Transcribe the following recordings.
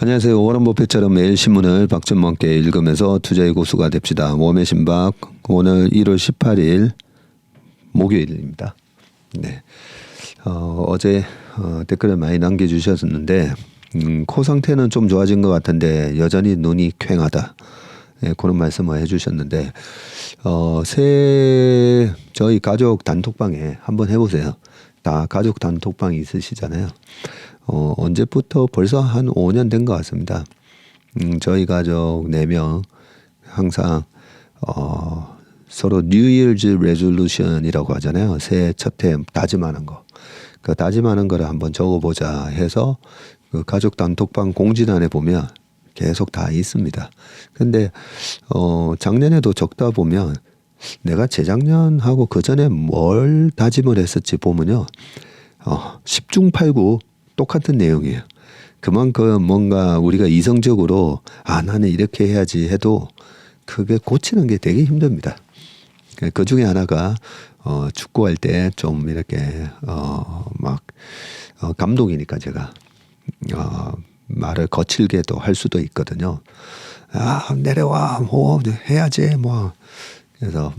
안녕하세요. 워런 버핏처럼 매일 신문을 박준범께 읽으면서 투자의 고수가 됩시다. 웜의 신박 오늘 1월 18일 목요일입니다. 네. 어제 댓글을 많이 남겨주셨는데 코 상태는 좀 좋아진 것 같은데 여전히 눈이 퀭하다. 네, 그런 말씀을 해주셨는데 새해 저희 가족 단톡방에 한번 해보세요. 다 가족 단톡방이 있으시잖아요. 언제부터 벌써 한 5년 된 것 같습니다. 저희 가족 4명 항상 서로 New Year's Resolution이라고 하잖아요. 새해 첫해 다짐하는 거. 그 다짐하는 거를 한번 적어보자 해서 그 가족 단톡방 공지란에 보면 계속 다 있습니다. 근데 작년에도 적다 보면 내가 재작년하고 그 전에 뭘 다짐을 했었지 보면요. 10중 8구 똑같은 내용이에요. 그만큼 뭔가 우리가 이성적으로 나는 이렇게 해야지 해도 그게 고치는 게 되게 힘듭니다. 그 중에 하나가 축구할 때 좀 이렇게 감독이니까 제가 말을 거칠게도 할 수도 있거든요. 내려와 뭐 해야지 뭐 그래서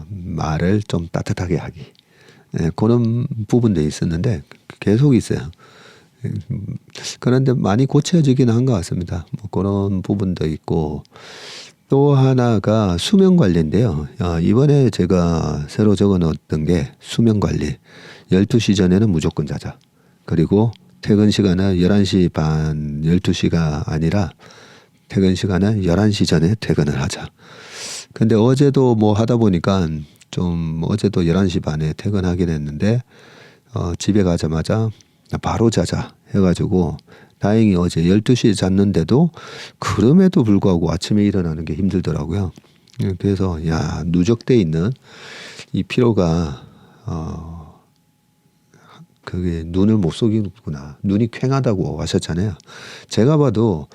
말을 좀 따뜻하게 하기. 네, 그런 부분도 있었는데 계속 있어요. 그런데 많이 고쳐지긴 한 것 같습니다. 뭐 그런 부분도 있고 또 하나가 수면 관리인데요. 이번에 제가 새로 적어놓았던 게 수면 관리. 12시 전에는 무조건 자자. 그리고 퇴근 시간은 11시 반 12시가 아니라 퇴근 시간은 11시 전에 퇴근을 하자. 근데 어제도 뭐 하다 보니까 좀 어제도 11시 반에 퇴근하긴 했는데 집에 가자마자 바로 자자 해가지고 다행히 어제 12시에 잤는데도 그럼에도 불구하고 아침에 일어나는 게 힘들더라고요. 그래서 누적돼 있는 이 피로가 그게 눈을 못 속이는구나. 눈이 퀭하다고 하셨잖아요. 제가 봐도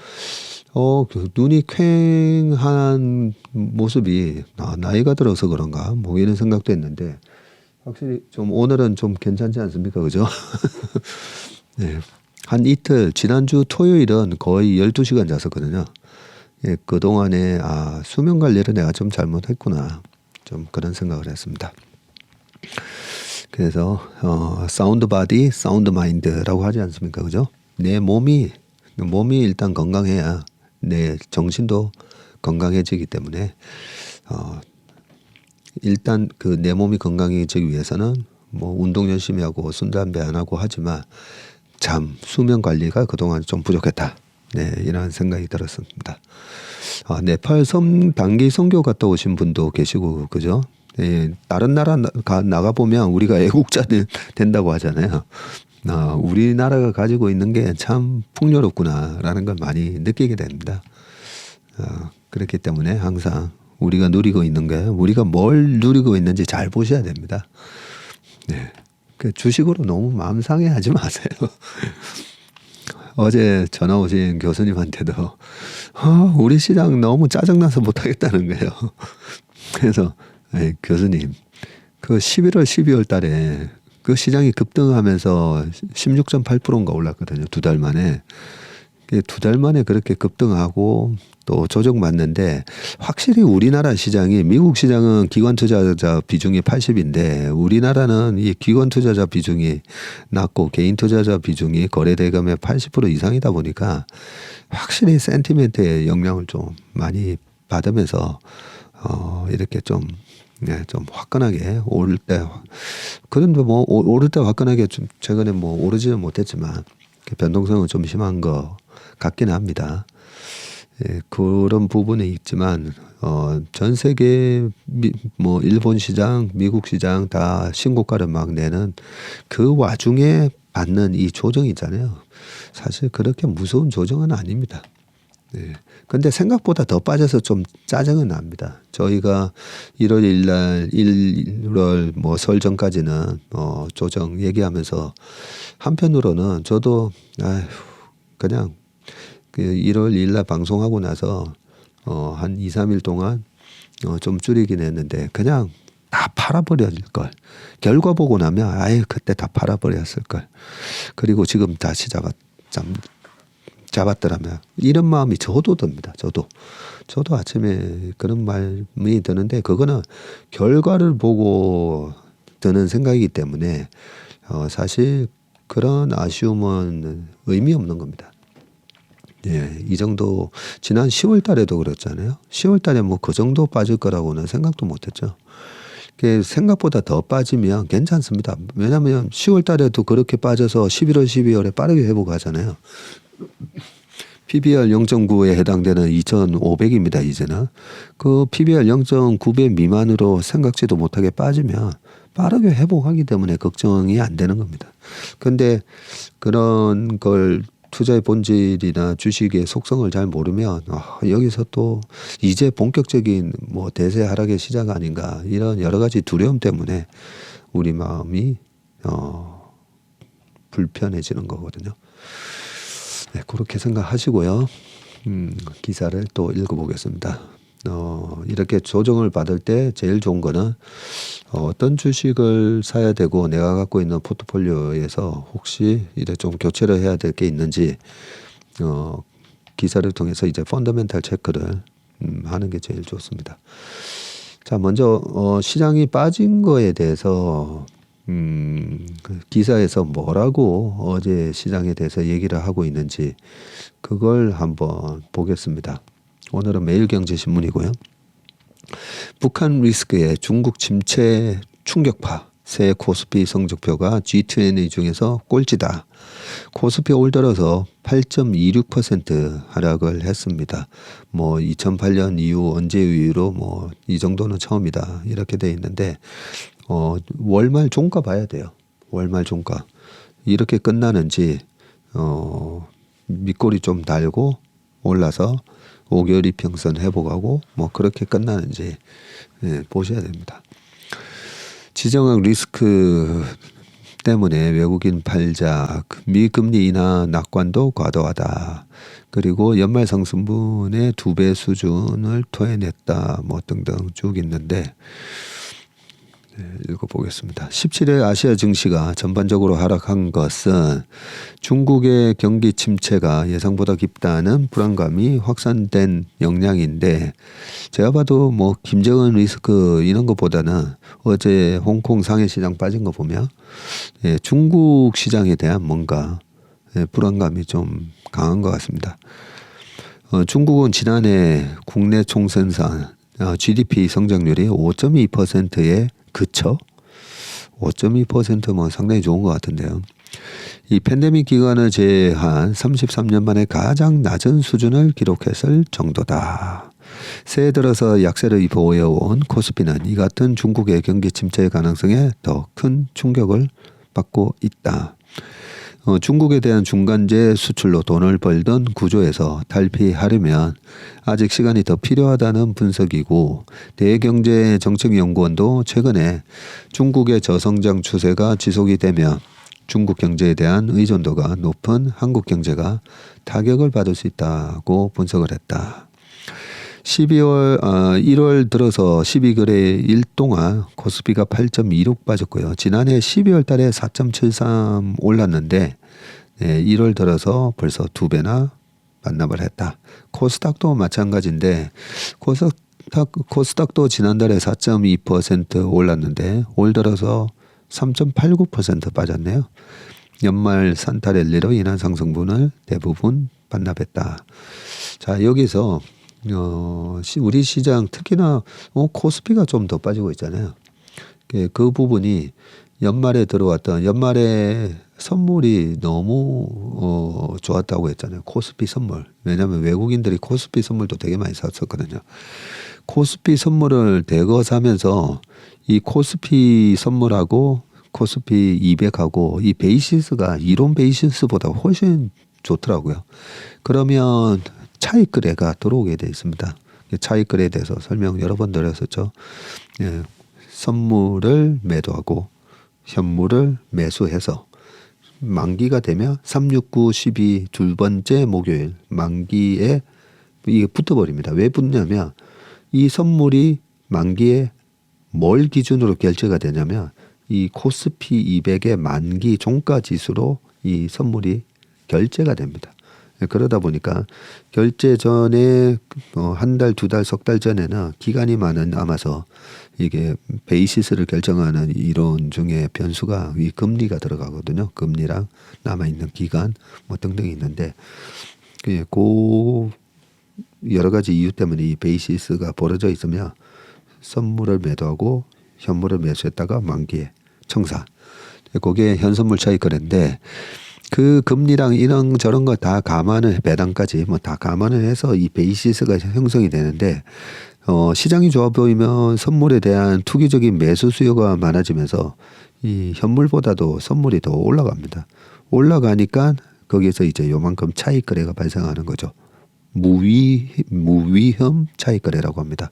그 눈이 퀭한 모습이 나이가 들어서 그런가 뭐 이런 생각도 했는데 확실히 좀 오늘은 좀 괜찮지 않습니까? 그죠? 네. 한 이틀 지난주 토요일은 거의 12시간 잤었거든요. 예, 그동안에 수면 관리를 내가 좀 잘못했구나. 좀 그런 생각을 했습니다. 그래서 사운드 바디, 사운드 마인드라고 하지 않습니까? 그죠? 내 몸이 일단 건강해야 내 정신도 건강해지기 때문에 일단 그 내 몸이 건강해지기 위해서는 뭐 운동 열심히 하고 술 담배 안 하고 하지만 수면 관리가 그동안 좀 부족했다. 네, 이런 생각이 들었습니다. 네팔 섬 단기 선교 갔다 오신 분도 계시고 그죠? 네, 다른 나라 나가 보면 우리가 애국자 된다고 하잖아요. 우리나라가 가지고 있는 게 참 풍요롭구나라는 걸 많이 느끼게 됩니다. 그렇기 때문에 항상 우리가 누리고 있는 게 우리가 뭘 누리고 있는지 잘 보셔야 됩니다. 네. 그 주식으로 너무 마음 상해하지 마세요. 어제 전화 오신 교수님한테도 우리 시장 너무 짜증나서 못하겠다는 거예요. 그래서 교수님 그 11월 12월 달에 그 시장이 급등하면서 16.8%인가 올랐거든요. 2달 만에. 2달 만에 그렇게 급등하고 또 조정받는데 확실히 우리나라 시장이 미국 시장은 기관 투자자 비중이 80인데 우리나라는 이 기관 투자자 비중이 낮고 개인 투자자 비중이 거래 대금의 80% 이상이다 보니까 확실히 센티멘트의 영향을 좀 많이 받으면서 이렇게 좀 화끈하게 오를 때 그런데 뭐 오를 때 화끈하게 좀 최근에 뭐 오르지는 못했지만 변동성은 좀 심한 것 같긴 합니다. 예, 그런 부분이 있지만 전 세계 뭐 일본 시장, 미국 시장 다 신고가를 막 내는 그 와중에 받는 이 조정이 있잖아요. 사실 그렇게 무서운 조정은 아닙니다. 네. 근데 생각보다 더 빠져서 좀 짜증은 납니다. 저희가 1월 1일 1월 뭐 설 전까지는 조정 얘기하면서 한편으로는 저도 그냥 그 1월 2일 날 방송하고 나서 한 2, 3일 동안 좀 줄이긴 했는데 그냥 다 팔아버릴 걸. 결과 보고 나면 그때 다 팔아버렸을 걸. 그리고 지금 다시 잡았더라면 이런 마음이 저도 듭니다. 저도 아침에 그런 마음이 드는데 그거는 결과를 보고 드는 생각이기 때문에 사실 그런 아쉬움은 의미 없는 겁니다. 예, 이 정도 지난 10월 달에도 그랬잖아요. 10월 달에 뭐 그 정도 빠질 거라고는 생각도 못 했죠. 생각보다 더 빠지면 괜찮습니다. 왜냐하면 10월 달에도 그렇게 빠져서 11월, 12월에 빠르게 회복하잖아요. PBR 0.9에 해당되는 2,500입니다. 이제는. 그 PBR 0.9배 미만으로 생각지도 못하게 빠지면 빠르게 회복하기 때문에 걱정이 안 되는 겁니다. 그런데 그런 걸 투자의 본질이나 주식의 속성을 잘 모르면 여기서 또 이제 본격적인 뭐 대세 하락의 시작 아닌가 이런 여러 가지 두려움 때문에 우리 마음이 불편해지는 거거든요. 네, 그렇게 생각하시고요. 기사를 또 읽어보겠습니다. 이렇게 조정을 받을 때 제일 좋은 거는 어떤 주식을 사야 되고 내가 갖고 있는 포트폴리오에서 혹시 이래 좀 교체를 해야 될 게 있는지 기사를 통해서 이제 펀더멘탈 체크를 하는 게 제일 좋습니다. 자, 먼저 시장이 빠진 거에 대해서 기사에서 뭐라고 어제 시장에 대해서 얘기를 하고 있는지 그걸 한번 보겠습니다. 오늘은 매일경제신문이고요. 북한 리스크에 중국 침체 충격파. 새 코스피 성적표가 G20 중에서 꼴찌다. 코스피 올 들어서 8.26% 하락을 했습니다. 뭐 2008년 이후 언제 이후로 뭐 이 정도는 처음이다. 이렇게 돼 있는데 월말 종가 봐야 돼요. 월말 종가. 이렇게 끝나는지 밑꼬리 좀 달고 올라서 5개월 이평선 회복하고 뭐 그렇게 끝나는지 보셔야 됩니다. 지정학 리스크 때문에 외국인 팔자, 미금리 인하 낙관도 과도하다. 그리고 연말 상승분의 2배 수준을 토해냈다. 뭐 등등 쭉 있는데 읽어보겠습니다. 17일 아시아 증시가 전반적으로 하락한 것은 중국의 경기 침체가 예상보다 깊다는 불안감이 확산된 영향인데 제가 봐도 뭐 김정은 리스크 이런 것보다는 어제 홍콩 상해 시장 빠진 거 보면 중국 시장에 대한 뭔가 불안감이 좀 강한 것 같습니다. 중국은 지난해 국내 총생산 GDP 성장률이 5.2%에 그쵸? 5.2%면 상당히 좋은 것 같은데요. 이 팬데믹 기간을 제외한 33년 만에 가장 낮은 수준을 기록했을 정도다. 새해 들어서 약세를 보여온 코스피는 이 같은 중국의 경기 침체 가능성에 더 큰 충격을 받고 있다. 중국에 대한 중간재 수출로 돈을 벌던 구조에서 탈피하려면 아직 시간이 더 필요하다는 분석이고 대경제정책연구원도 최근에 중국의 저성장 추세가 지속이 되면 중국 경제에 대한 의존도가 높은 한국 경제가 타격을 받을 수 있다고 분석을 했다. 1월 들어서 12거래일 동안 코스피가 8.26 빠졌고요. 지난해 12월 달에 4.73 올랐는데 1월 들어서 벌써 2배나 반납을 했다. 코스닥도 마찬가지인데 코스닥도 지난달에 4.2% 올랐는데 올 들어서 3.89% 빠졌네요. 연말 산타 랠리로 인한 상승분을 대부분 반납했다. 자, 여기서 우리 시장 특히나 코스피가 좀 더 빠지고 있잖아요. 그 부분이 연말에 들어왔던 연말에 선물이 너무 좋았다고 했잖아요. 코스피 선물. 왜냐하면 외국인들이 코스피 선물도 되게 많이 샀었거든요. 코스피 선물을 대거 사면서 이 코스피 선물하고 코스피 200하고 이 베이시스가 이론 베이시스보다 훨씬 좋더라고요. 그러면 차익 거래가 들어오게 돼 있습니다. 차익 거래에 대해서 설명 여러 번 드렸었죠. 선물을 매도하고 현물을 매수해서 만기가 되면 3, 6, 9, 12 두 번째 목요일 만기에 이게 붙어버립니다. 왜 붙냐면 이 선물이 만기에 뭘 기준으로 결제가 되냐면 이 코스피 200의 만기 종가 지수로 이 선물이 결제가 됩니다. 그러다 보니까 결제 전에 한 달, 두 달, 석 달 전에는 기간이 남아서 이게 베이시스를 결정하는 이론 중에 변수가 이 금리가 들어가거든요. 금리랑 남아있는 기간 뭐 등등이 있는데 그 여러 가지 이유 때문에 이 베이시스가 벌어져 있으면 선물을 매도하고 현물을 매수했다가 만기에 청산. 그게 현선물 차익거래인데 그 금리랑 이런 저런 거 다 감안을 배당까지 뭐 다 감안을 해서 이 베이시스가 형성이 되는데 시장이 좋아 보이면 선물에 대한 투기적인 매수 수요가 많아지면서 이 현물보다도 선물이 더 올라갑니다. 올라가니까 거기에서 이제 요만큼 차익 거래가 발생하는 거죠. 무위험 차익 거래라고 합니다.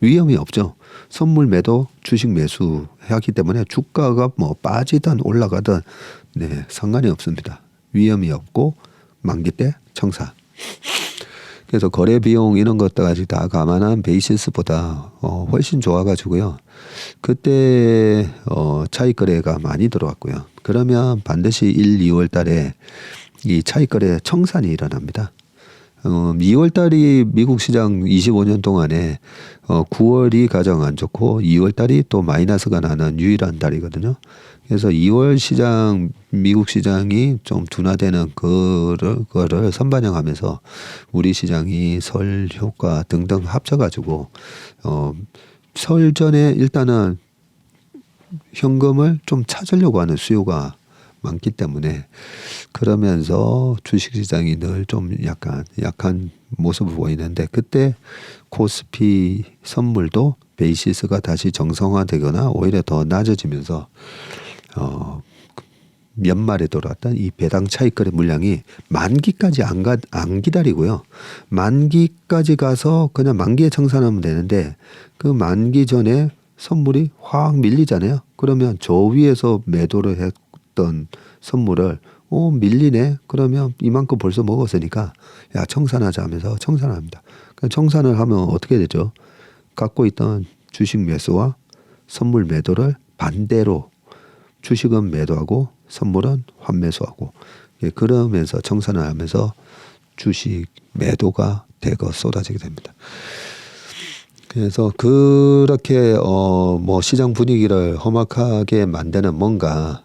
위험이 없죠. 선물 매도, 주식 매수 하기 때문에 주가가 뭐 빠지든 올라가든 네, 상관이 없습니다. 위험이 없고 만기 때 청산. 그래서 거래 비용 이런 것까지 다 감안한 베이시스보다 훨씬 좋아가지고요. 그때 차익 거래가 많이 들어왔고요. 그러면 반드시 1, 2월 달에 이 차익 거래 청산이 일어납니다. 2월 달이 미국 시장 25년 동안에 9월이 가장 안 좋고 2월 달이 또 마이너스가 나는 유일한 달이거든요. 그래서 2월 시장 미국 시장이 좀 둔화되는 거를 선반영하면서 우리 시장이 설 효과 등등 합쳐가지고 설 전에 일단은 현금을 좀 찾으려고 하는 수요가 많기 때문에 그러면서 주식시장이 늘 좀 약한 모습을 보이는데 그때 코스피 선물도 베이시스가 다시 정상화되거나 오히려 더 낮아지면서 연말에 돌아왔던 이 배당 차익 거래 물량이 만기까지 안 기다리고요. 만기까지 가서 그냥 만기에 청산하면 되는데 그 만기 전에 선물이 확 밀리잖아요. 그러면 저 위에서 매도를 했던 선물을 밀리네. 그러면 이만큼 벌써 먹었으니까 야 청산하자 하면서 청산합니다. 청산을 하면 어떻게 되죠? 갖고 있던 주식 매수와 선물 매도를 반대로 주식은 매도하고 선물은 환매수하고 그러면서 청산을 하면서 주식 매도가 대거 쏟아지게 됩니다. 그래서 그렇게 뭐 시장 분위기를 험악하게 만드는 뭔가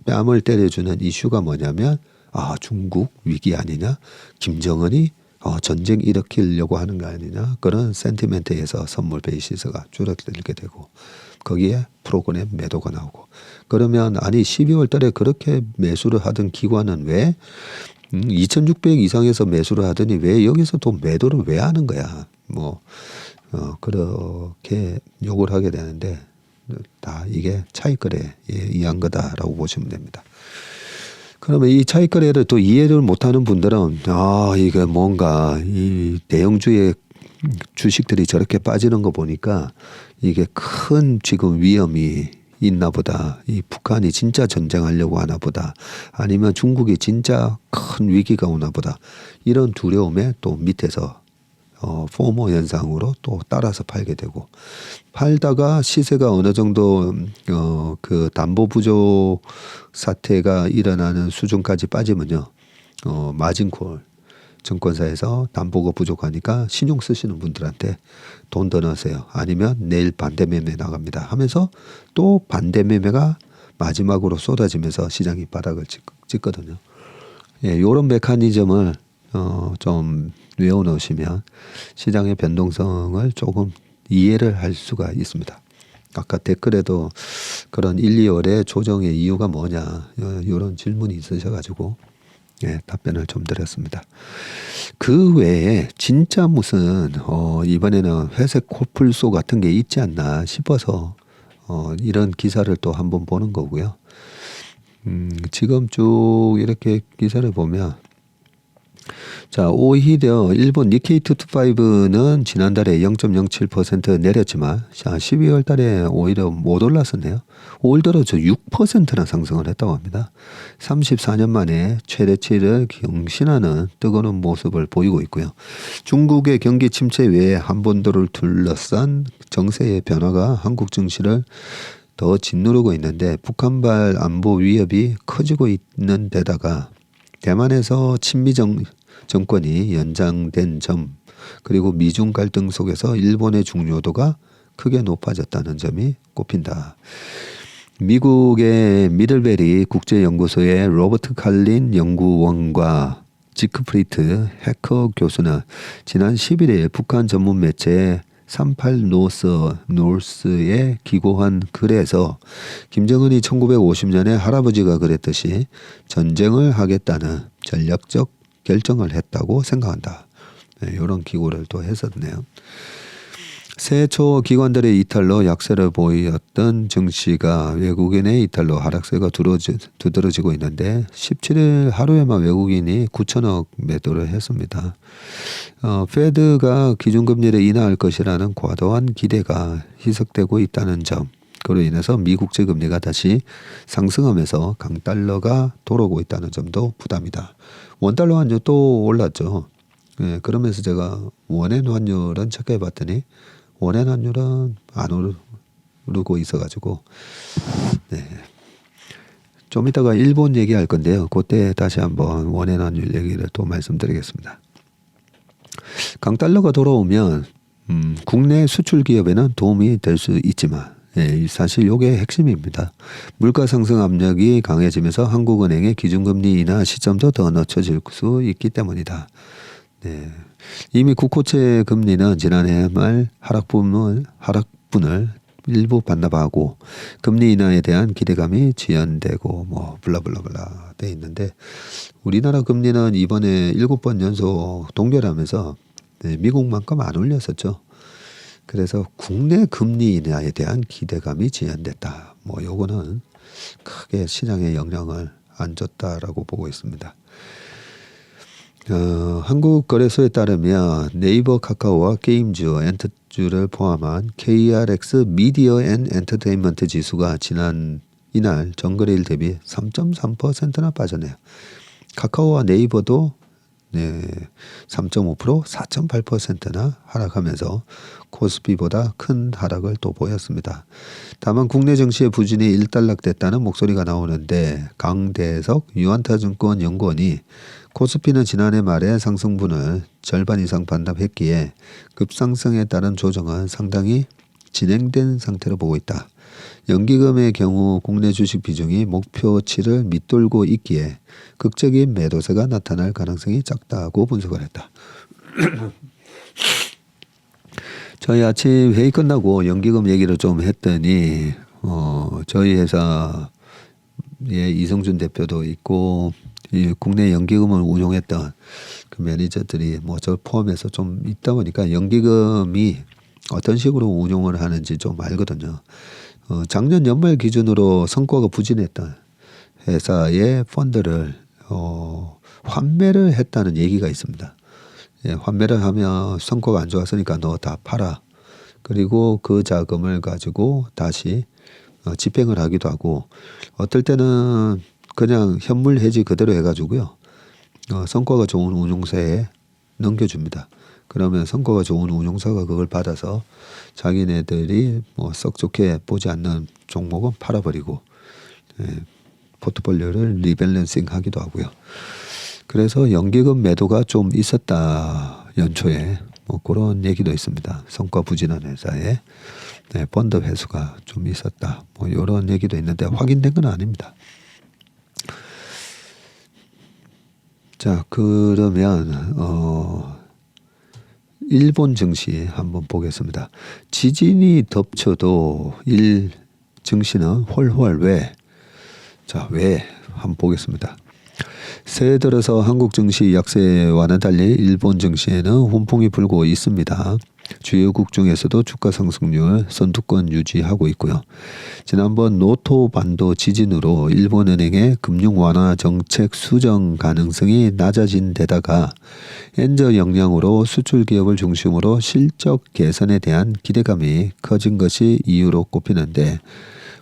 뺨을 때려주는 이슈가 뭐냐면 중국 위기 아니냐, 김정은이 전쟁 일으키려고 하는 거 아니냐 그런 센티멘트에서 선물 베이시스가 줄어들게 되고 거기에 프로그램 매도가 나오고 그러면 12월 달에 그렇게 매수를 하던 기관은 왜 2600 이상에서 매수를 하더니 왜 여기서 또 매도를 왜 하는 거야 뭐 그렇게 욕을 하게 되는데 다 이게 차익 거래에 의한 거다라고 보시면 됩니다. 그러면 이 차익 거래를 또 이해를 못하는 분들은 이게 뭔가 이 대형주의 주식들이 저렇게 빠지는 거 보니까 이게 큰 지금 위험이 있나 보다. 이 북한이 진짜 전쟁하려고 하나 보다. 아니면 중국이 진짜 큰 위기가 오나 보다. 이런 두려움에 또 밑에서 포모 현상으로 또 따라서 팔게 되고 팔다가 시세가 어느 정도 그 담보 부족 사태가 일어나는 수준까지 빠지면요 마진콜 증권사에서 담보가 부족하니까 신용 쓰시는 분들한테 돈 더 넣으세요. 아니면 내일 반대 매매 나갑니다 하면서 또 반대 매매가 마지막으로 쏟아지면서 시장이 바닥을 찍거든요. 이런 메커니즘을 좀 외워놓으시면 시장의 변동성을 조금 이해를 할 수가 있습니다. 아까 댓글에도 그런 1, 2월의 조정의 이유가 뭐냐 이런 질문이 있으셔가지고 답변을 좀 드렸습니다. 그 외에 진짜 무슨 이번에는 회색 코뿔소 같은 게 있지 않나 싶어서 이런 기사를 또 한번 보는 거고요. 지금 쭉 이렇게 기사를 보면 자, 오히려 일본 니케이 225는 지난달에 0.07% 내렸지만 12월 달에 오히려 못 올랐었네요. 올 들어 6%나 상승을 했다고 합니다. 34년 만에 최대치를 경신하는 뜨거운 모습을 보이고 있고요. 중국의 경기 침체 외에 한반도를 둘러싼 정세의 변화가 한국 증시를 더 짓누르고 있는데 북한발 안보 위협이 커지고 있는 데다가 대만에서 친미 정권이 연장된 점, 그리고 미중 갈등 속에서 일본의 중요도가 크게 높아졌다는 점이 꼽힌다. 미국의 미들베리 국제연구소의 로버트 칼린 연구원과 지크프리트 해커 교수는 지난 11일 북한 전문 매체 38 노스에 기고한 글에서 김정은이 1950년에 할아버지가 그랬듯이 전쟁을 하겠다는 전략적 결정을 했다고 생각한다. 네, 이런 기고를 또 했었네요. 새해 초 기관들의 이탈로 약세를 보였던 증시가 외국인의 이탈로 하락세가 두드러지고 있는데 17일 하루에만 외국인이 9천억 매도를 했습니다. 페드가 기준금리를 인하할 것이라는 과도한 기대가 희석되고 있다는 점, 그로 인해서 미국제 금리가 다시 상승하면서 강달러가 돌아오고 있다는 점도 부담이다. 원달러 환율 또 올랐죠. 네, 그러면서 제가 원엔 환율은 체크해 봤더니 원엔 환율은 안 오르고 있어가지고, 네. 좀 이따가 일본 얘기할 건데요. 그때 다시 한번 원엔 환율 얘기를 또 말씀드리겠습니다. 강달러가 돌아오면 국내 수출 기업에는 도움이 될 수 있지만, 예, 사실 이게 핵심입니다. 물가 상승 압력이 강해지면서 한국은행의 기준금리 인하 시점도 더 늦춰질 수 있기 때문이다. 네. 이미 국고채 금리는 지난해 말 하락분을 일부 반납하고 금리 인하에 대한 기대감이 지연되고 뭐 블라블라블라 돼 있는데, 우리나라 금리는 이번에 7번 연속 동결하면서 미국만큼 안 올렸었죠. 그래서 국내 금리 인하에 대한 기대감이 지연됐다. 뭐 요거는 크게 시장에 영향을 안 줬다라고 보고 있습니다. 한국거래소에 따르면 네이버, 카카오와 게임주, 엔터주를 포함한 KRX 미디어 앤 엔터테인먼트 지수가 지난 이날 전거래일 대비 3.3%나 빠졌네요. 카카오와 네이버도 3.5%, 4.8%나 하락하면서 코스피보다 큰 하락을 또 보였습니다. 다만 국내 증시의 부진이 일단락됐다는 목소리가 나오는데, 강대석 유한타증권 연구원이 코스피는 지난해 말에 상승분을 절반 이상 반납했기에 급상승에 따른 조정은 상당히 진행된 상태로 보고 있다. 연기금의 경우 국내 주식 비중이 목표치를 밑돌고 있기에 극적인 매도세가 나타날 가능성이 작다고 분석을 했다. 저희 아침 회의 끝나고 연기금 얘기를 좀 했더니 저희 회사의 이성준 대표도 있고 이 국내 연기금을 운용했던 그 매니저들이 뭐 저 포함해서 좀 있다 보니까 연기금이 어떤 식으로 운용을 하는지 좀 알거든요. 작년 연말 기준으로 성과가 부진했던 회사의 펀드를 환매를 했다는 얘기가 있습니다. 예, 환매를 하면 성과가 안 좋았으니까 너 다 팔아. 그리고 그 자금을 가지고 다시 집행을 하기도 하고, 어떨 때는 그냥 현물 해지 그대로 해가지고요. 성과가 좋은 운용사에 넘겨줍니다. 그러면 성과가 좋은 운용사가 그걸 받아서 자기네들이 뭐 썩 좋게 보지 않는 종목은 팔아버리고, 포트폴리오를 리밸런싱 하기도 하고요. 그래서 연기금 매도가 좀 있었다. 연초에 뭐 그런 얘기도 있습니다. 성과 부진한 회사에 펀드 회수가 좀 있었다. 뭐 이런 얘기도 있는데 확인된 건 아닙니다. 자, 그러면 일본 증시 한번 보겠습니다. 지진이 덮쳐도 증시는 훨훨 왜? 자, 왜? 한번 보겠습니다. 새해 들어서 한국 증시 약세와는 달리 일본 증시에는 훈풍이 불고 있습니다. 주요국 중에서도 주가 상승률 선두권 유지하고 있고요. 지난번 노토 반도 지진으로 일본은행의 금융 완화 정책 수정 가능성이 낮아진 데다가 엔저 영향으로 수출 기업을 중심으로 실적 개선에 대한 기대감이 커진 것이 이유로 꼽히는데,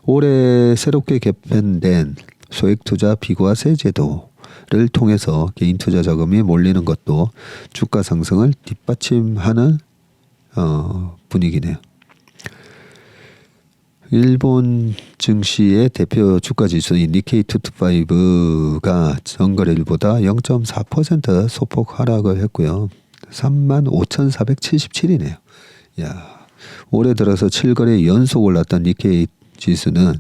올해 새롭게 개편된 소액투자 비과세 제도를 통해서 개인 투자 자금이 몰리는 것도 주가 상승을 뒷받침하는 분위기네요. 일본 증시의 대표 주가 지수인 니케이 225가 전거래일보다 0.4% 소폭 하락을 했고요. 35,477이네요. 야, 올해 들어서 7거래 연속 올랐던 니케이 지수는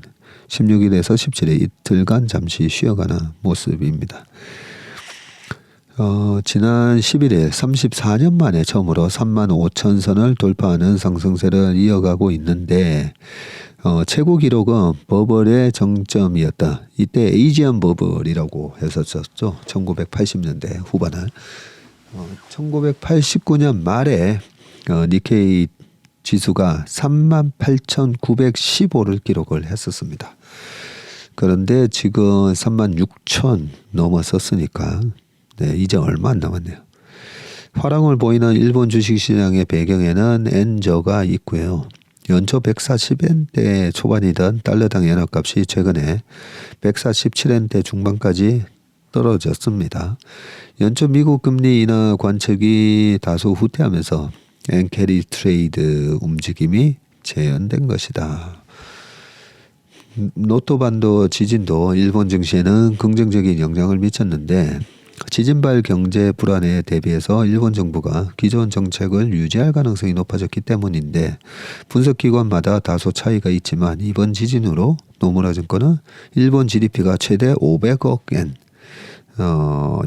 16일에서 17일 이틀간 잠시 쉬어가는 모습입니다. 지난 11일 34년 만에 처음으로 35,000선을 돌파하는 상승세를 이어가고 있는데 최고 기록은 버블의 정점이었다. 이때 에이지안 버블이라고 했었죠. 1980년대 후반을. 1989년 말에 니케이 지수가 38,915를 기록을 했었습니다. 그런데 지금 36,000 넘어섰으니까 네, 이제 얼마 안 남았네요. 화랑을 보이는 일본 주식시장의 배경에는 엔저가 있고요. 연초 140엔대 초반이던 달러당 연합값이 최근에 147엔대 중반까지 떨어졌습니다. 연초 미국 금리 인하 관측이 다소 후퇴하면서 엔캐리 트레이드 움직임이 재현된 것이다. 노토반도 지진도 일본 증시에는 긍정적인 영향을 미쳤는데 지진발 경제 불안에 대비해서 일본 정부가 기존 정책을 유지할 가능성이 높아졌기 때문인데 분석기관마다 다소 차이가 있지만 이번 지진으로 노무라증권은 일본 GDP가 최대 500억 엔,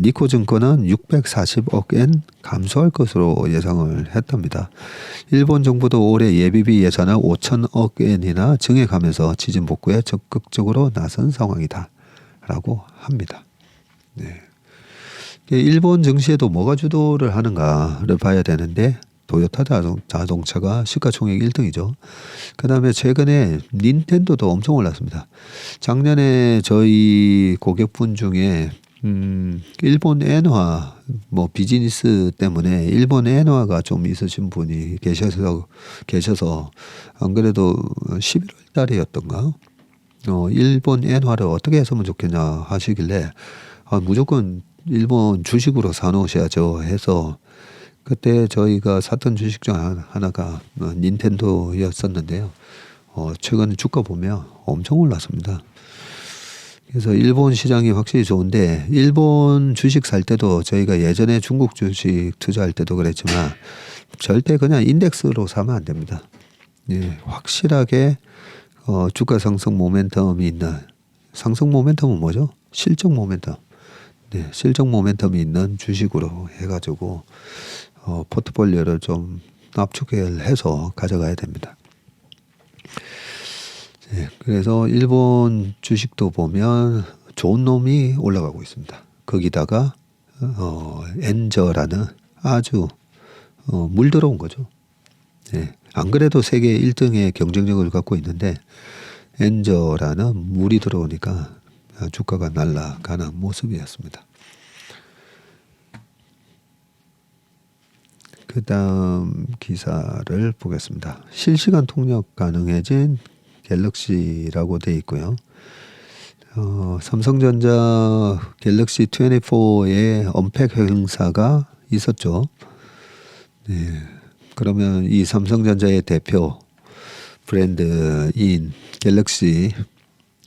니코증권은 640억 엔 감소할 것으로 예상을 했답니다. 일본 정부도 올해 예비비 예산을 5천억 엔이나 증액하면서 지진 복구에 적극적으로 나선 상황이다 라고 합니다. 네. 일본 증시에도 뭐가 주도를 하는가를 봐야 되는데 도요타 자동차가 시가총액 1등이죠. 그 다음에 최근에 닌텐도도 엄청 올랐습니다. 작년에 저희 고객분 중에 일본 엔화 뭐 비즈니스 때문에 일본 엔화가 좀 있으신 분이 계셔서 안 그래도 11월 달이었던가 일본 엔화를 어떻게 했으면 좋겠냐 하시길래 무조건 일본 주식으로 사놓으셔야죠 해서 그때 저희가 샀던 주식 중 하나가 닌텐도였었는데요. 최근 주가 보면 엄청 올랐습니다. 그래서 일본 시장이 확실히 좋은데 일본 주식 살 때도 저희가 예전에 중국 주식 투자할 때도 그랬지만 절대 그냥 인덱스로 사면 안 됩니다. 예, 확실하게 주가 상승 모멘텀이 있는 상승 모멘텀은 뭐죠? 실적 모멘텀. 네, 실적 모멘텀이 있는 주식으로 해가지고 포트폴리오를 좀 압축을 해서 가져가야 됩니다. 네, 그래서 일본 주식도 보면 좋은 놈이 올라가고 있습니다. 거기다가 엔저라는 아주 물들어온 거죠. 네, 안 그래도 세계 1등의 경쟁력을 갖고 있는데 엔저라는 물이 들어오니까 주가가 날아가는 모습이었습니다. 그 다음 기사를 보겠습니다. 실시간 통역 가능해진 갤럭시라고 되어 있고요. 삼성전자 갤럭시 24의 언팩 행사가 있었죠. 네, 그러면 이 삼성전자의 대표 브랜드인 갤럭시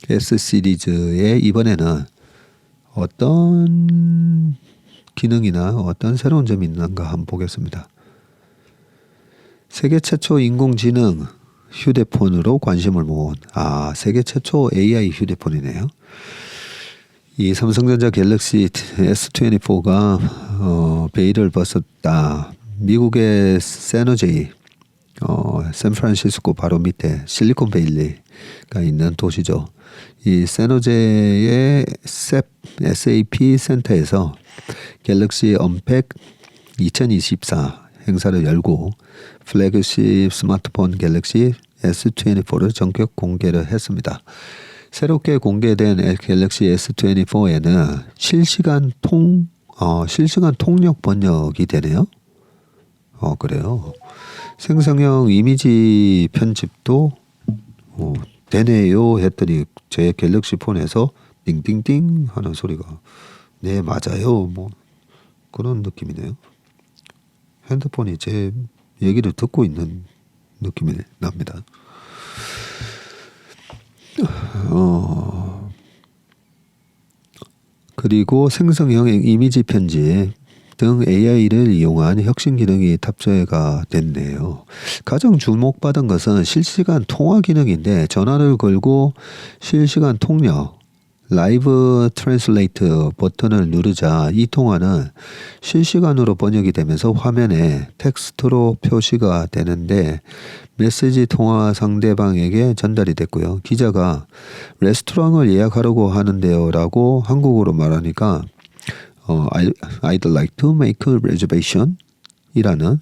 S 시리즈의 이번에는 어떤 기능이나 어떤 새로운 점이 있는가 한번 보겠습니다. 세계 최초 인공지능 휴대폰으로 관심을 모은 세계 최초 AI 휴대폰이네요. 이 삼성전자 갤럭시 S24가 베일을 벗었다. 미국의 샌호제이 샌프란시스코 바로 밑에 실리콘밸리가 있는 도시죠. 이 샌호제의 SAP 센터에서 갤럭시 언팩 2024 행사를 열고 플래그십 스마트폰 갤럭시 S24를 전격 공개를 했습니다. 새롭게 공개된 갤럭시 S24에는 실시간 통역 번역이 되네요. 그래요. 생성형 이미지 편집도 되네요 했더니 제 갤럭시 폰에서 띵띵띵 하는 소리가 네 맞아요 뭐 그런 느낌이네요. 핸드폰이 제 얘기를 듣고 있는 느낌이 납니다. 그리고 생성형 이미지 편집 등 AI를 이용한 혁신 기능이 탑재가 됐네요. 가장 주목받은 것은 실시간 통화 기능인데 전화를 걸고 실시간 통역 라이브 트랜슬레이트 버튼을 누르자 이 통화는 실시간으로 번역이 되면서 화면에 텍스트로 표시가 되는데 메시지 통화 상대방에게 전달이 됐고요. 기자가 레스토랑을 예약하려고 하는데요 라고 한국어로 말하니까 I'd like to make a reservation 이라는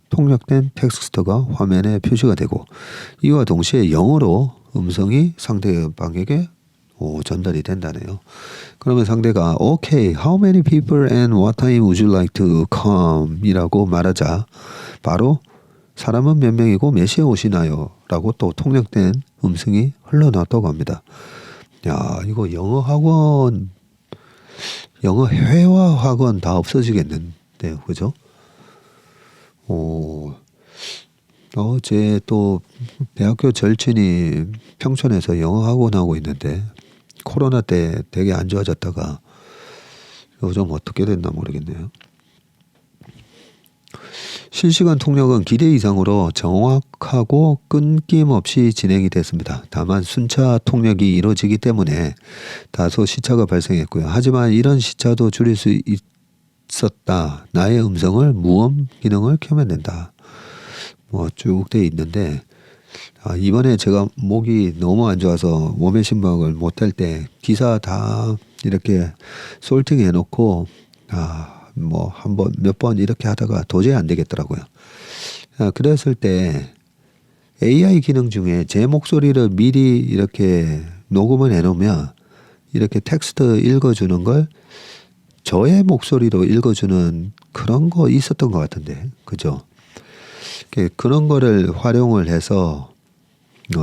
통역된 텍스트가 화면에 표시가 되고 이와 동시에 영어로 음성이 상대방에게 전달이 된다네요. 그러면 상대가 Okay, how many people and what time would you like to come? 이라고 말하자 바로 사람은 몇 명이고 몇 시에 오시나요? 라고 또 통역된 음성이 흘러나왔다고 합니다. 야, 이거 영어 학원, 영어 회화 학원 다 없어지겠는데요. 그죠? 제 또 대학교 절친이 평촌에서 영어 학원 하고 있는데 코로나 때 되게 안 좋아졌다가 요즘 어떻게 됐나 모르겠네요. 실시간 통역은 기대 이상으로 정확하고 끊김없이 진행이 됐습니다. 다만 순차 통역이 이루어지기 때문에 다소 시차가 발생했고요. 하지만 이런 시차도 줄일 수 있었다. 나의 음성을 무음 기능을 켜면 된다. 쭉 돼 있는데 이번에 제가 목이 너무 안 좋아서 몸의 심박을 못할 때 기사 다 이렇게 솔팅 해놓고 한 번, 몇 번 이렇게 하다가 도저히 안 되겠더라고요. 그랬을 때 AI 기능 중에 제 목소리를 미리 이렇게 녹음을 해놓으면 이렇게 텍스트 읽어주는 걸 저의 목소리로 읽어주는 그런 거 있었던 것 같은데, 그죠? 그런 거를 활용을 해서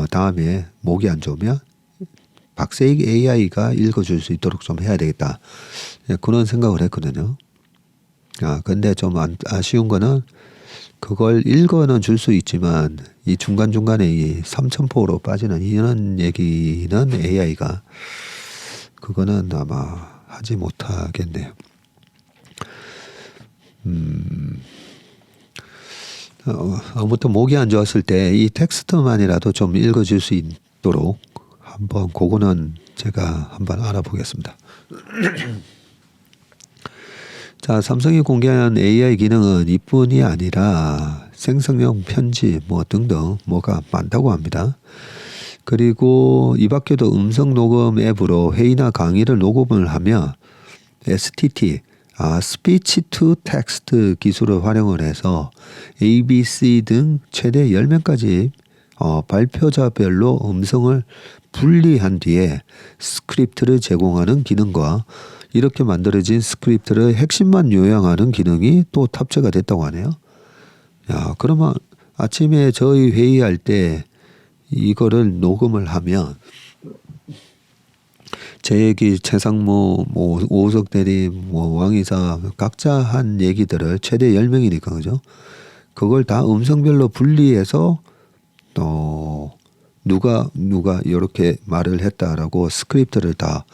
다음에 목이 안 좋으면 박세익 AI가 읽어줄 수 있도록 좀 해야 되겠다. 그런 생각을 했거든요. 근데 좀 아쉬운 거는 그걸 읽어는 줄 수 있지만 이 중간중간에 이 삼천포로 빠지는 이런 얘기는 AI가 그거는 아마 하지 못하겠네요. 아무튼 목이 안 좋았을 때 이 텍스트만이라도 좀 읽어줄 수 있도록 한번 그거는 제가 한번 알아보겠습니다. 자, 삼성이 공개한 AI 기능은 이뿐이 아니라 생성형 편집 등등 뭐가 많다고 합니다. 그리고 이 밖에도 음성 녹음 앱으로 회의나 강의를 녹음을 하며 STT 스피치 투 텍스트 기술을 활용을 해서 ABC 등 최대 10명까지 발표자별로 음성을 분리한 뒤에 스크립트를 제공하는 기능과 이렇게 만들어진 스크립트를 핵심만 요약하는 기능이 또 탑재가 됐다고 하네요. 야, 그러면 아침에 저희 회의할 때 이거를 녹음을 하면 제 얘기 최상무, 오석 대리, 왕이사 각자 한 얘기들을 최대 10명이니까 그죠? 그걸 다 음성별로 분리해서 누가 이렇게 말을 했다라고 스크립트를 다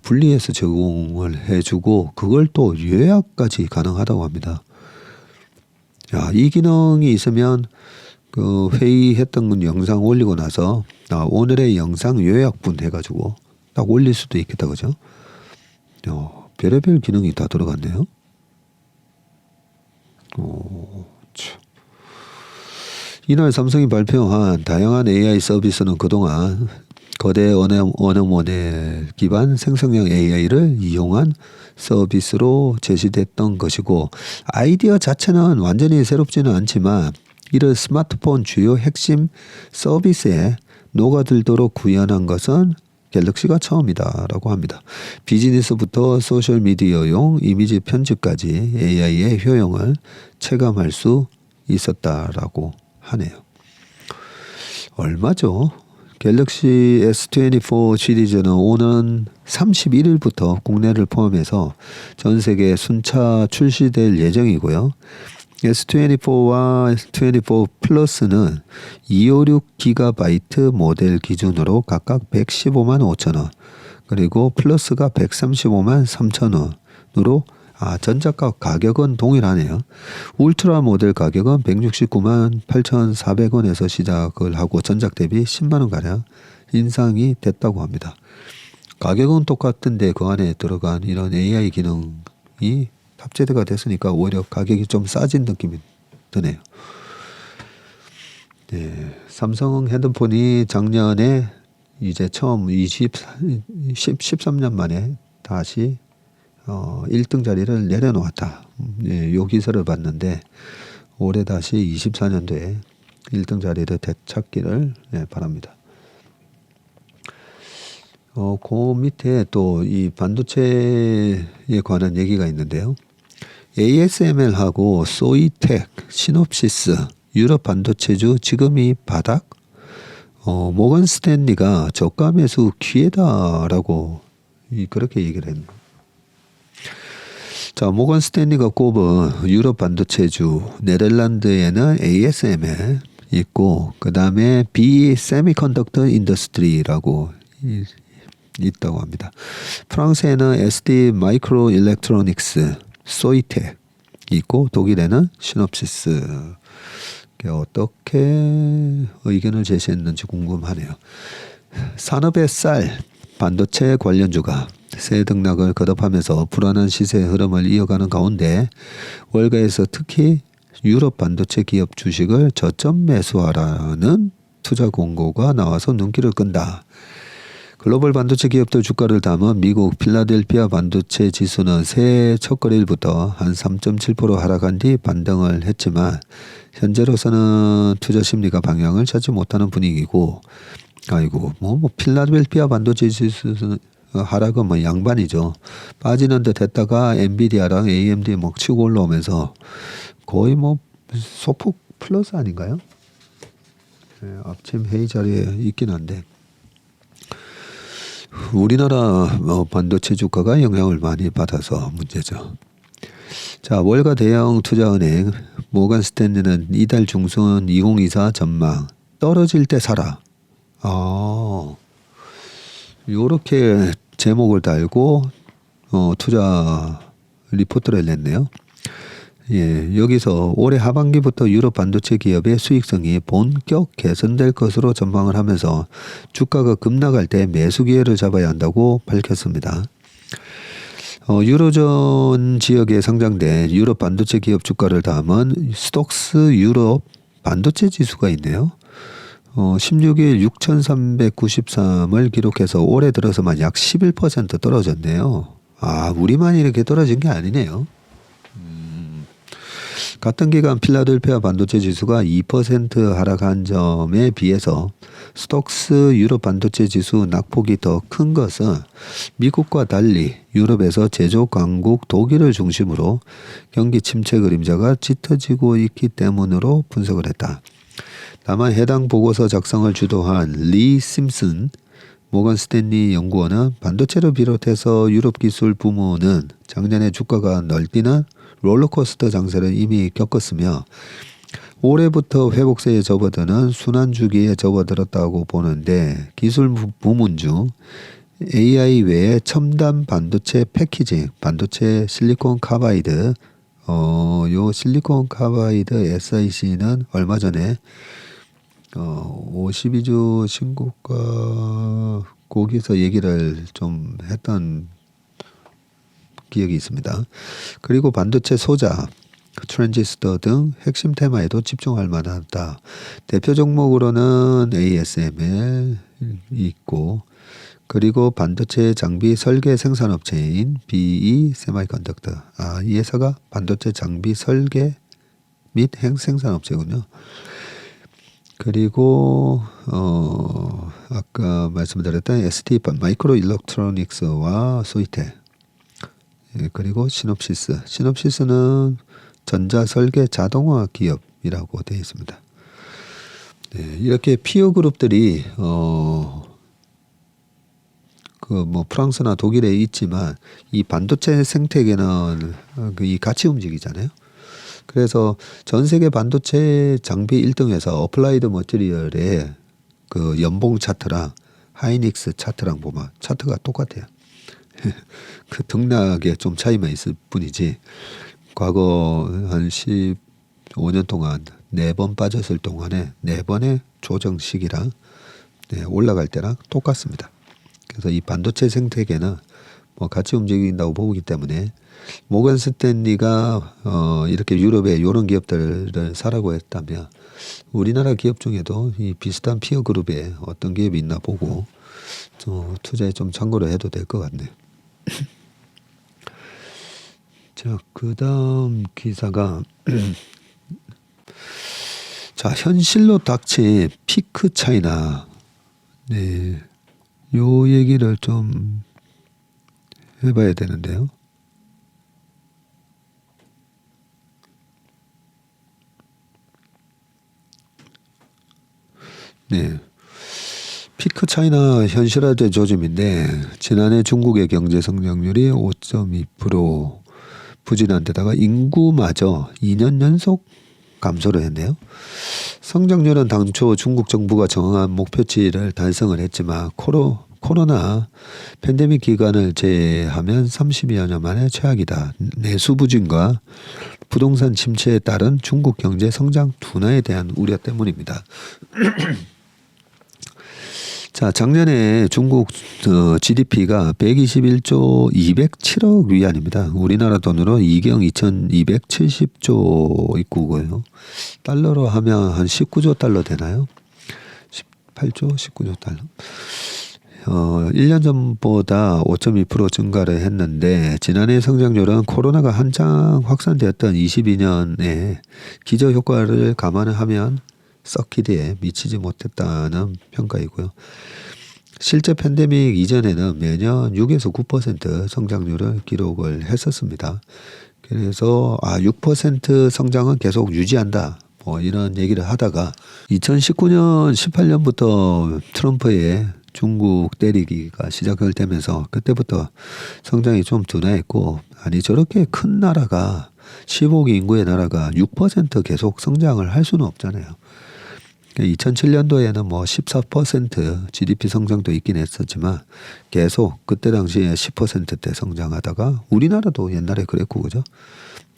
분리해서 제공을 해주고 그걸 또 요약까지 가능하다고 합니다. 이 기능이 있으면 그 회의했던 영상 올리고 나서 오늘의 영상 요약분 해가지고 딱 올릴 수도 있겠다, 그죠? 별의별 기능이 다 들어갔네요. 이날 삼성이 발표한 다양한 AI 서비스는 그동안 거대 언어 모델 기반 생성형 AI를 이용한 서비스로 제시됐던 것이고 아이디어 자체는 완전히 새롭지는 않지만 이를 스마트폰 주요 핵심 서비스에 녹아들도록 구현한 것은 갤럭시가 처음이다라고 합니다. 비즈니스부터 소셜미디어용 이미지 편집까지 AI의 효용을 체감할 수 있었다라고 하네요. 얼마죠? 갤럭시 S24 시리즈는 오는 31일부터 국내를 포함해서 전 세계 순차 출시될 예정이고요. S24와 S24 플러스는 256GB 모델 기준으로 각각 115만 5천 원, 그리고 플러스가 135만 3천 원으로 전작가 가격은 동일하네요. 울트라 모델 가격은 169만 8,400원에서 시작을 하고 전작 대비 10만 원 가량 인상이 됐다고 합니다. 가격은 똑같은데 그 안에 들어간 이런 AI 기능이 탑재가 됐으니까 오히려 가격이 좀 싸진 느낌이 드네요. 네, 삼성 핸드폰이 작년에 이제 처음 13년 만에 다시 1등 자리를 내려놓았다. 예, 요 기사를 봤는데 올해 다시 24년도에 1등 자리를 되찾기를 바랍니다. 그 밑에 또 이 반도체에 관한 얘기가 있는데요. ASML하고 소이텍, 시놉시스, 유럽 반도체주 지금이 바닥? 모건 스탠리가 저가 매수 기회다라고 그렇게 얘기를 했네요. 자, 모건 스탠리가 꼽은 유럽 반도체주, 네덜란드에는 ASML 있고, 그 다음에 B 세미컨덕터 인더스트리라고 있다고 합니다. 프랑스에는 SD 마이크로 일렉트로닉스, 소이텍 있고, 독일에는 시놉시스. 어떻게 의견을 제시했는지 궁금하네요. 산업의 쌀, 반도체 관련주가 새 등락을 거듭하면서 불안한 시세 흐름을 이어가는 가운데 월가에서 특히 유럽 반도체 기업 주식을 저점 매수하라는 투자 공고가 나와서 눈길을 끈다. 글로벌 반도체 기업들 주가를 담은 미국 필라델피아 반도체 지수는 새해 첫거래일부터 한 3.7% 하락한 뒤 반등을 했지만 현재로서는 투자 심리가 방향을 찾지 못하는 분위기고, 필라델피아 반도체 지수는 하락은 양반이죠. 빠지는 듯 했다가 엔비디아랑 AMD 치고 올라오면서 거의 소폭 플러스 아닌가요? 네, 아침 회의 자리에 있긴 한데 우리나라 반도체 주가가 영향을 많이 받아서 문제죠. 자, 월가 대형 투자은행 모건 스탠리는 이달 중순 2024 전망 떨어질 때 사라. 요렇게 제목을 달고 투자 리포트를 냈네요. 예, 여기서 올해 하반기부터 유럽 반도체 기업의 수익성이 본격 개선될 것으로 전망을 하면서 주가가 급락할 때 매수 기회를 잡아야 한다고 밝혔습니다. 유로존 지역에 상장된 유럽 반도체 기업 주가를 담은 스톡스 유럽 반도체 지수가 있네요. 16일 6,393을 기록해서 올해 들어서만 약 11% 떨어졌네요. 우리만 이렇게 떨어진 게 아니네요. 같은 기간 필라델피아 반도체 지수가 2% 하락한 점에 비해서 스톡스 유럽 반도체 지수 낙폭이 더 큰 것은 미국과 달리 유럽에서 제조 강국 독일을 중심으로 경기 침체 그림자가 짙어지고 있기 때문으로 분석을 했다. 다만 해당 보고서 작성을 주도한 리 심슨 모건 스탠리 연구원은 반도체를 비롯해서 유럽 기술 부문은 작년에 주가가 널뛰는 롤러코스터 장세를 이미 겪었으며 올해부터 회복세에 접어드는 순환주기에 접어들었다고 보는데 기술 부문 중 AI 외에 첨단 반도체 패키징, 반도체 실리콘 카바이드, 요 실리콘 카바이드 SIC는 얼마 전에 52주 신고가 거기서 얘기를 좀 했던 기억이 있습니다. 그리고 반도체 소자, 트랜지스터 등 핵심 테마에도 집중할 만하다. 대표 종목으로는 ASML 있고, 그리고 반도체 장비 설계 생산업체인 BE 세마이컨덕터. 이 회사가 반도체 장비 설계 및 생산업체군요. 그리고 아까 말씀드렸던 ST 마이크로 일렉트로닉스와 소이텍, 그리고 시놉시스는 전자 설계 자동화 기업이라고 되어 있습니다. 네, 이렇게 피어 그룹들이 프랑스나 독일에 있지만 이 반도체 생태계는 이 같이 움직이잖아요. 그래서 전 세계 반도체 장비 1등에서 어플라이드 머티리얼의 그 연봉 차트랑 하이닉스 차트랑 보면 차트가 똑같아요. 그 등락에 좀 차이만 있을 뿐이지 과거 한 15년 동안 4번 빠졌을 동안에 4번의 조정 시기랑 올라갈 때랑 똑같습니다. 그래서 이 반도체 생태계는 뭐 같이 움직인다고 보기 때문에 모건 스탠리가 이렇게 유럽의 이런 기업들을 사라고 했다면 우리나라 기업 중에도 이 비슷한 피어 그룹에 어떤 기업이 있나 보고 투자에 좀 참고를 해도 될 것 같네요. 자, 그 다음 기사가 자, 현실로 닥친 피크 차이나 네, 요 얘기를 좀 해봐야 되는데요. 네. 피크 차이나 현실화된 조짐인데 지난해 중국의 경제 성장률이 5.2% 부진한 데다가 인구마저 2년 연속 감소를 했네요. 성장률은 당초 중국 정부가 정한 목표치를 달성을 했지만 코로나 팬데믹 기간을 제외하면 30여 년 만에 최악이다. 내수 부진과 부동산 침체에 따른 중국 경제 성장 둔화에 대한 우려 때문입니다. 자, 작년에 중국 GDP가 121조 207억 위안입니다. 우리나라 돈으로 2경 2270조 있고요. 달러로 하면 한 19조 달러 되나요? 18조 19조 달러. 1년 전보다 5.2% 증가를 했는데 지난해 성장률은 코로나가 한창 확산되었던 22년에 기저효과를 감안하면 썩 기대에 미치지 못했다는 평가이고요. 실제 팬데믹 이전에는 매년 6에서 9% 성장률을 기록을 했었습니다. 그래서 6% 성장은 계속 유지한다. 뭐 이런 얘기를 하다가 2019년 18년부터 트럼프의 중국 때리기가 시작을 되면서 그때부터 성장이 좀 둔화했고 아니 저렇게 큰 나라가 15억 인구의 나라가 6% 계속 성장을 할 수는 없잖아요. 2007년도에는 뭐 14% GDP 성장도 있긴 했었지만 계속 그때 당시에 10%대 성장하다가 우리나라도 옛날에 그랬고 그죠?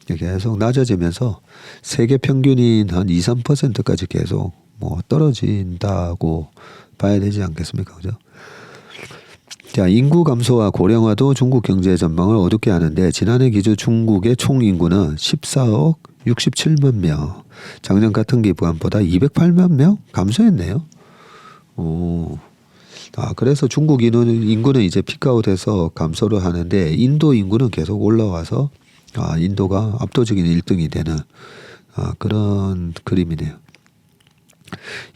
계속 낮아지면서 세계 평균인 한 2, 3%까지 계속 뭐 떨어진다고 봐야 되지 않겠습니까? 그죠? 자, 인구 감소와 고령화도 중국 경제 전망을 어둡게 하는데 지난해 기준 중국의 총 인구는 14억 67만 명. 작년 같은 기간보다 208만 명 감소했네요. 그래서 중국 인구는 이제 피크아웃해서 감소를 하는데 인도 인구는 계속 올라와서 인도가 압도적인 1등이 되는 그런 그림이네요.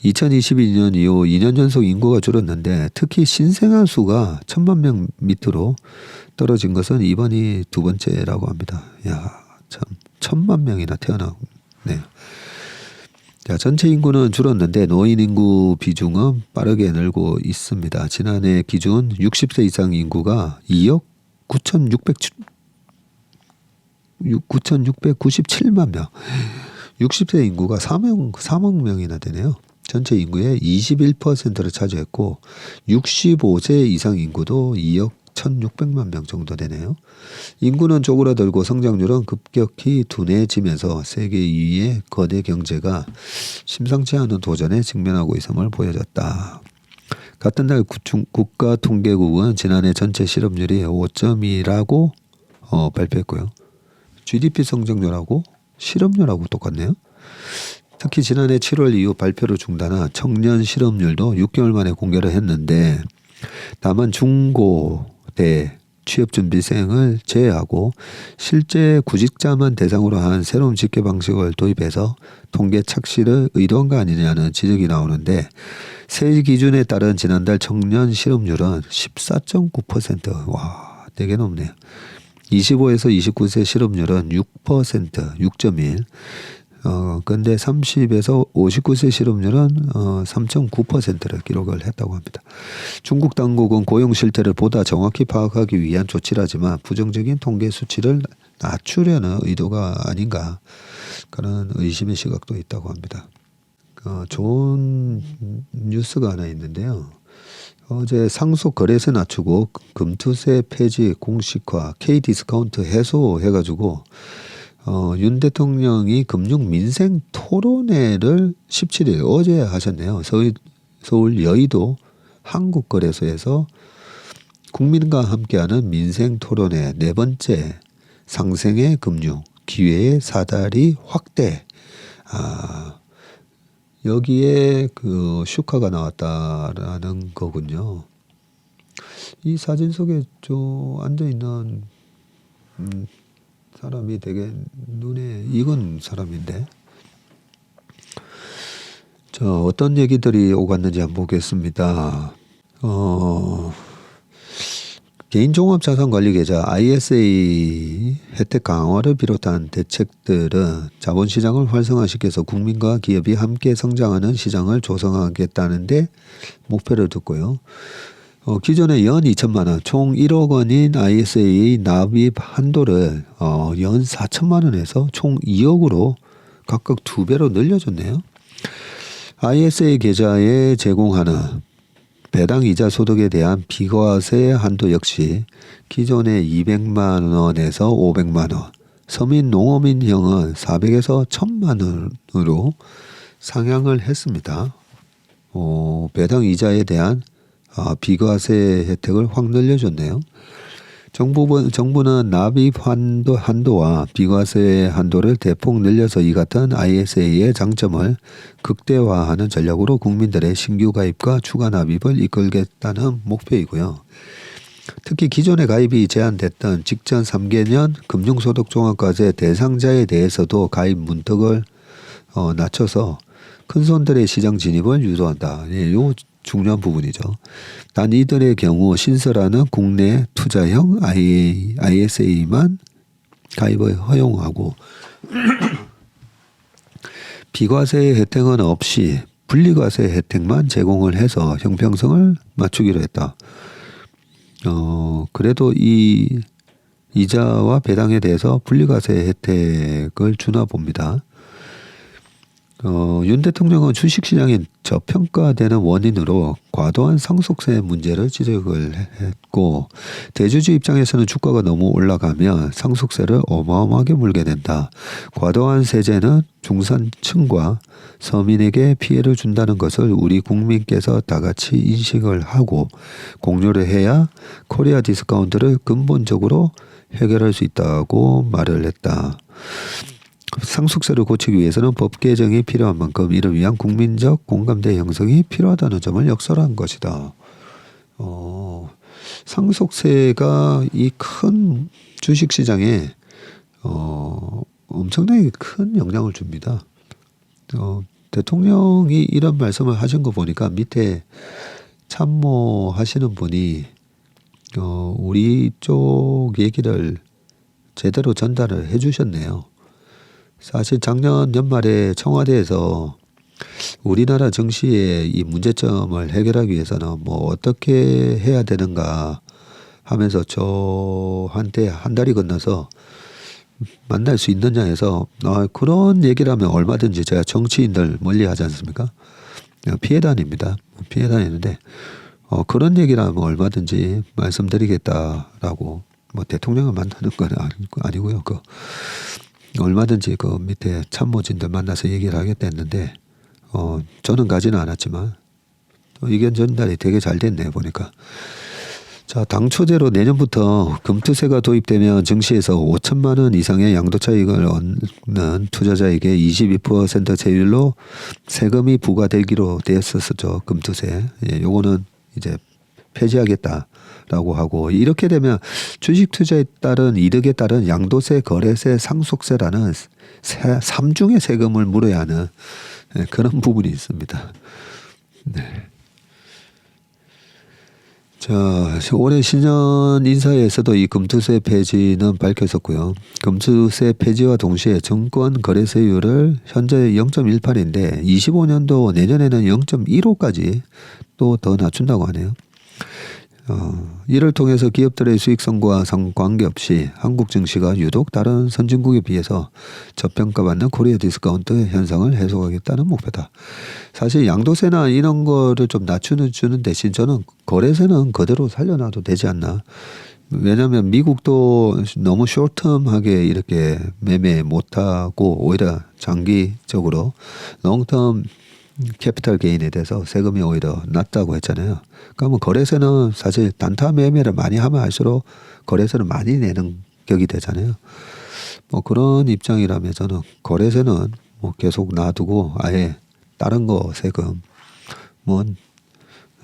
2022년 이후 2년 연속 인구가 줄었는데 특히 신생아 수가 1000만 명 밑으로 떨어진 것은 이번이 두 번째라고 합니다. 야, 참 1000만 명이나 태어나네요. 자, 전체 인구는 줄었는데 노인 인구 비중은 빠르게 늘고 있습니다. 지난해 기준 60세 이상 인구가 2억 9,697만 명. 60세 인구가 3억 명이나 되네요. 전체 인구의 21%를 차지했고 65세 이상 인구도 2억 1,600만 명 정도 되네요. 인구는 쪼그라들고 성장률은 급격히 둔해지면서 세계 2위의 거대 경제가 심상치 않은 도전에 직면하고 있음을 보여줬다. 같은 날 국가통계국은 지난해 전체 실업률이 5.2라고 발표했고요. GDP 성장률하고 실업률하고 똑같네요. 특히 지난해 7월 이후 발표를 중단한 청년 실업률도 6개월 만에 공개를 했는데 다만 중고대 취업준비생을 제외하고 실제 구직자만 대상으로 한 새로운 집계 방식을 도입해서 통계 착시를 의도한 거 아니냐는 지적이 나오는데 새 기준에 따른 지난달 청년 실업률은 14.9%. 와, 되게 높네요. 25에서 29세 실업률은 6%, 6.1. 근데 30에서 59세 실업률은 3.9%를 기록을 했다고 합니다. 중국 당국은 고용 실태를 보다 정확히 파악하기 위한 조치라지만 부정적인 통계 수치를 낮추려는 의도가 아닌가 그런 의심의 시각도 있다고 합니다. 좋은 뉴스가 하나 있는데요. 어제 상속 거래세 낮추고 금투세 폐지 공식화, K디스카운트 해소해가지고 윤 대통령이 금융 민생 토론회를 17일 어제 하셨네요. 서울 여의도 한국거래소에서 국민과 함께하는 민생 토론회 네 번째 상생의 금융 기회의 사다리 확대. 여기에 그 슈카가 나왔다라는 거군요. 이 사진 속에 앉아 있는 사람이 되게 눈에 익은 사람인데, 어떤 얘기들이 오갔는지 한번 보겠습니다. 개인종합자산관리계좌 ISA 혜택 강화를 비롯한 대책들은 자본시장을 활성화시켜서 국민과 기업이 함께 성장하는 시장을 조성하겠다는데 목표를 뒀고요. 기존에 연 2천만 원, 총 1억 원인 ISA 납입 한도를 연 4천만 원에서 총 2억으로 각각 2배로 늘려줬네요. ISA 계좌에 제공하는 배당 이자 소득에 대한 비과세 한도 역시 기존의 200만 원에서 500만 원, 서민 농어민형은 400에서 1000만 원으로 상향을 했습니다. 배당 이자에 대한 비과세 혜택을 확 늘려줬네요. 정부는 납입 한도와 비과세 한도를 대폭 늘려서 이 같은 ISA의 장점을 극대화하는 전략으로 국민들의 신규 가입과 추가 납입을 이끌겠다는 목표이고요. 특히 기존에 가입이 제한됐던 직전 3개년 금융소득종합과세 대상자에 대해서도 가입 문턱을 낮춰서 큰손들의 시장 진입을 유도한다. 요 중요한 부분이죠. 단 이들의 경우 신설하는 국내 투자형 ISA만 가입을 허용하고 비과세 혜택은 없이 분리과세 혜택만 제공을 해서 형평성을 맞추기로 했다. 그래도 이 이자와 배당에 대해서 분리과세 혜택을 주나 봅니다. 윤 대통령은 주식시장이 저평가되는 원인으로 과도한 상속세 문제를 지적을 했고, 대주주 입장에서는 주가가 너무 올라가면 상속세를 어마어마하게 물게 된다. 과도한 세제는 중산층과 서민에게 피해를 준다는 것을 우리 국민께서 다 같이 인식을 하고 공유를 해야 코리아 디스카운트를 근본적으로 해결할 수 있다고 말을 했다. 상속세를 고치기 위해서는 법 개정이 필요한 만큼 이를 위한 국민적 공감대 형성이 필요하다는 점을 역설한 것이다. 상속세가 이 큰 주식시장에 엄청나게 큰 영향을 줍니다. 대통령이 이런 말씀을 하신 거 보니까 밑에 참모하시는 분이 우리 쪽 얘기를 제대로 전달을 해주셨네요. 사실 작년 연말에 청와대에서 우리나라 정시의 이 문제점을 해결하기 위해서는 뭐 어떻게 해야 되는가 하면서 저한테 한 달이 건너서 만날 수 있느냐 해서 그런 얘기를 하면 얼마든지 제가 정치인들 멀리하지 않습니까? 피해 다닙니다. 피해 다니는데 그런 얘기를 하면 얼마든지 말씀드리겠다라고 뭐 대통령을 만나는 건 아니고요. 얼마든지 그 밑에 참모진들 만나서 얘기를 하겠다 했는데 저는 가지는 않았지만 의견 전달이 되게 잘 됐네요 보니까. 자, 당초대로 내년부터 금투세가 도입되면 증시에서 5천만 원 이상의 양도차익을 얻는 투자자에게 22% 세율로 세금이 부과되기로 되었었죠. 금투세. 요거는 이제 폐지하겠다라고 하고, 이렇게 되면 주식 투자에 따른 이득에 따른 양도세, 거래세, 상속세라는 3중의 세금을 물어야 하는 그런 부분이 있습니다. 네. 자, 올해 신년 인사에서도 이 금투세 폐지는 밝혔었고요. 금투세 폐지와 동시에 증권 거래세율을 현재 0.18인데 25년도 내년에는 0.15까지 또 더 낮춘다고 하네요. 이를 통해서 기업들의 수익성과 상관계없이 한국 증시가 유독 다른 선진국에 비해서 저평가받는 코리아 디스카운트 현상을 해소하겠다는 목표다. 사실 양도세나 이런 거를 좀 낮추는 주는 대신 저는 거래세는 그대로 살려놔도 되지 않나. 왜냐하면 미국도 너무 쇼텀하게 이렇게 매매 못하고 오히려 장기적으로 롱텀 캐피탈 게인에 대해서 세금이 오히려 낮다고 했잖아요. 그러면 거래세는 사실 단타 매매를 많이 하면 할수록 거래세를 많이 내는 격이 되잖아요. 뭐 그런 입장이라면 저는 거래세는 뭐 계속 놔두고 아예 다른 거 세금 뭐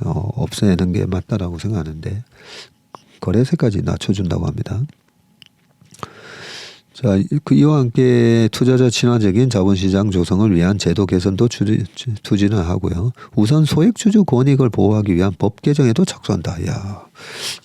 없애는 게 맞다라고 생각하는데 거래세까지 낮춰준다고 합니다. 자, 이와 함께 투자자 친화적인 자본시장 조성을 위한 제도 개선도 추진을 하고요. 우선 소액주주 권익을 보호하기 위한 법 개정에도 착수한다. 야,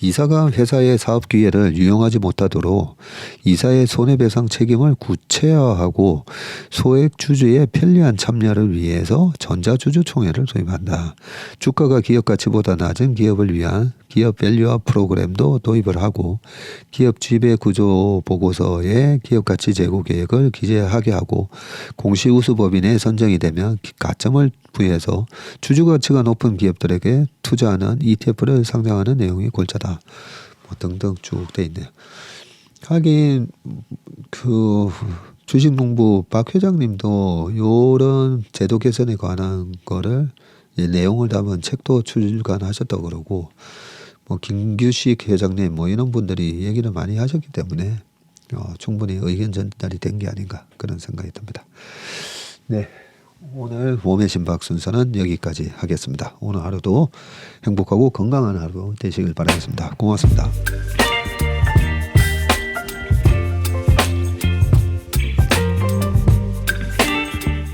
이사가 회사의 사업 기회를 유용하지 못하도록 이사의 손해배상 책임을 구체화하고 소액주주의 편리한 참여를 위해서 전자주주총회를 도입한다. 주가가 기업 가치보다 낮은 기업을 위한 기업 밸류업 프로그램도 도입을 하고 기업 지배 구조 보고서에 기업 가치 제고 계획을 기재하게 하고 공시우수법인에 선정이 되면 가점을 부여해서 주주 가치가 높은 기업들에게 투자하는 ETF를 상장하는 내용이 골자다. 뭐 등등 쭉 돼 있네요. 하긴 그 주식농부 박 회장님도 이런 제도 개선에 관한 거를 내용을 담은 책도 출간하셨다고 그러고 뭐 김규식 회장님 뭐 이런 분들이 얘기를 많이 하셨기 때문에 충분히 의견 전달이 된 게 아닌가 그런 생각이 듭니다. 네, 오늘 몸의 심박 순서는 여기까지 하겠습니다. 오늘 하루도 행복하고 건강한 하루 되시길 바라겠습니다. 고맙습니다.